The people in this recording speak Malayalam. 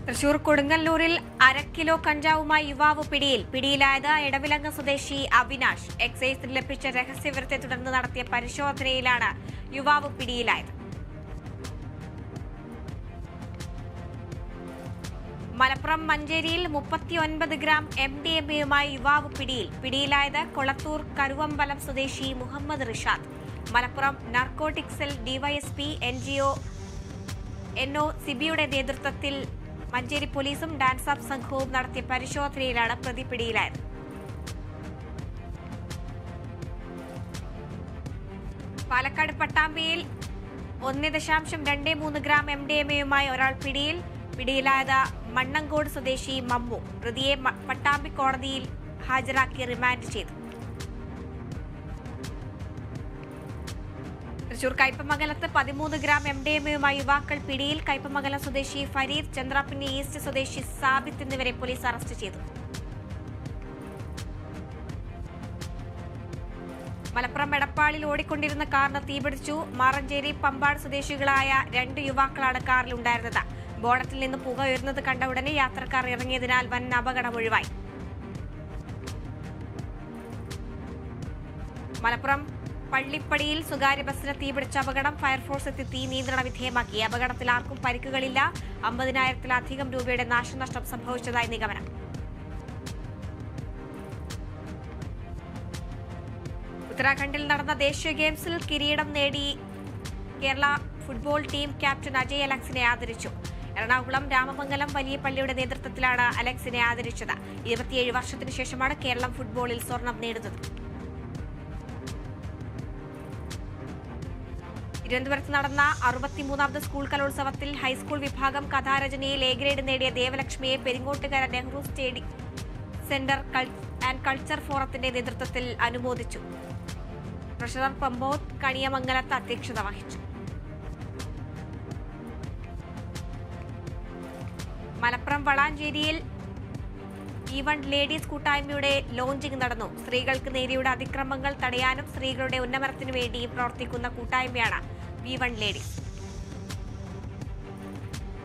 തൃശൂർ കൊടുങ്ങല്ലൂരിൽ 1/2 കിലോ കഞ്ചാവുമായി യുവാവ് പിടിയിലായത് എടവിലങ്ങ് സ്വദേശി അവിനാഷ്. എക്സൈസിന് ലഭിച്ച രഹസ്യവിവരത്തെ തുടർന്ന് നടത്തിയ പരിശോധനയിലാണ് യുവാവ് പിടിയിലായത്. മലപ്പുറം മഞ്ചേരിയിൽ 39 ഗ്രാം MDMA-യുമായി യുവാവ് പിടിയിലായത് കൊളത്തൂർ കരുവമ്പലം സ്വദേശി Muhammad Rishad. Malappuram narcotic cell DYSP NO സിബിയുടെ നേതൃത്വത്തിൽ മഞ്ചേരി പോലീസും ഡാൻസ് ഓഫ് സംഘവും നടത്തിയ പരിശോധനയിലാണ് പ്രതി പിടിയിലായത്. പാലക്കാട് പട്ടാമ്പിയിൽ 1.23 ഗ്രാം MDMA-യുമായി ഒരാൾ പിടിയിലായത് മണ്ണങ്കോട് സ്വദേശി മമ്മു. പ്രതിയെ പട്ടാമ്പി കോടതിയിൽ ഹാജരാക്കി റിമാൻഡ് ചെയ്തു. തൃശൂർ കയ്പമംഗലത്ത് 13 ഗ്രാം MDMA-യുമായി യുവാക്കൾ പിടിയിൽ. കയ്പമംഗലം സ്വദേശി ഫരീദ്, ചന്ദ്രാപ്പിന്നി ഈസ്റ്റ് സ്വദേശി സാബിത്ത് എന്നിവരെ പോലീസ് അറസ്റ്റ് ചെയ്തു. മലപ്പുറം എടപ്പാളിൽ ഓടിക്കൊണ്ടിരുന്ന കാറിന് തീപിടിച്ചു. മാറഞ്ചേരി പമ്പാട് സ്വദേശികളായ 2 യുവാക്കളാണ് കാറിലുണ്ടായിരുന്നത്. ബോണറ്റിൽ നിന്ന് പുക ഉയർന്നത് കണ്ട ഉടനെ യാത്രക്കാർ ഇറങ്ങിയതിനാൽ വൻ അപകടം ഒഴിവായി. മലപ്പുറം പള്ളിപ്പടിയിൽ സ്വകാര്യ ബസ്സിന് തീപിടിച്ച അപകടം. ഫയർഫോഴ്സ് എത്തി തീ നിയന്ത്രണ വിധേയമാക്കി. അപകടത്തിൽ ആർക്കും പരിക്കുകളില്ല. 50,000-ലധികം രൂപയുടെ നാശനഷ്ടം സംഭവിച്ചതായി നിഗമനം. ഉത്തരാഖണ്ഡിൽ നടന്ന ദേശീയ ഗെയിംസിൽ കിരീടം നേടി Kerala football team captain Ajay അലക്സിനെ ആദരിച്ചു. എറണാകുളം രാമമംഗലം വലിയ പള്ളിയുടെ നേതൃത്വത്തിലാണ് അലക്സിനെ ആദരിച്ചത്. 27 വർഷത്തിനു ശേഷമാണ് കേരളം ഫുട്ബോളിൽ സ്വർണം നേടുന്നത്. തിരുവനന്തപുരത്ത് നടന്ന 63ാമത് സ്കൂൾ കലോത്സവത്തിൽ ഹൈസ്കൂൾ വിഭാഗം കഥാരചനയിൽ A ഗ്രേഡ് നേടിയ ദേവലക്ഷ്മിയെ Peringottukara Nehru study centre and culture ഫോറത്തിന്റെ നേതൃത്വത്തിൽ അനുമോദിച്ചു. ട്രഷറർ പ്രമോദ് കണിയമംഗലത്ത് അധ്യക്ഷത വഹിച്ചു. മലപ്പുറം വളാഞ്ചേരിയിൽ E1 ലേഡീസ് കൂട്ടായ്മയുടെ ലോഞ്ചിംഗ് നടന്നു. സ്ത്രീകൾക്ക് നേരെയുള്ള അതിക്രമങ്ങൾ തടയാനും സ്ത്രീകളുടെ ഉന്നമനത്തിനു വേണ്ടിയും പ്രവർത്തിക്കുന്ന കൂട്ടായ്മയാണ് E1 ലേഡീസ്.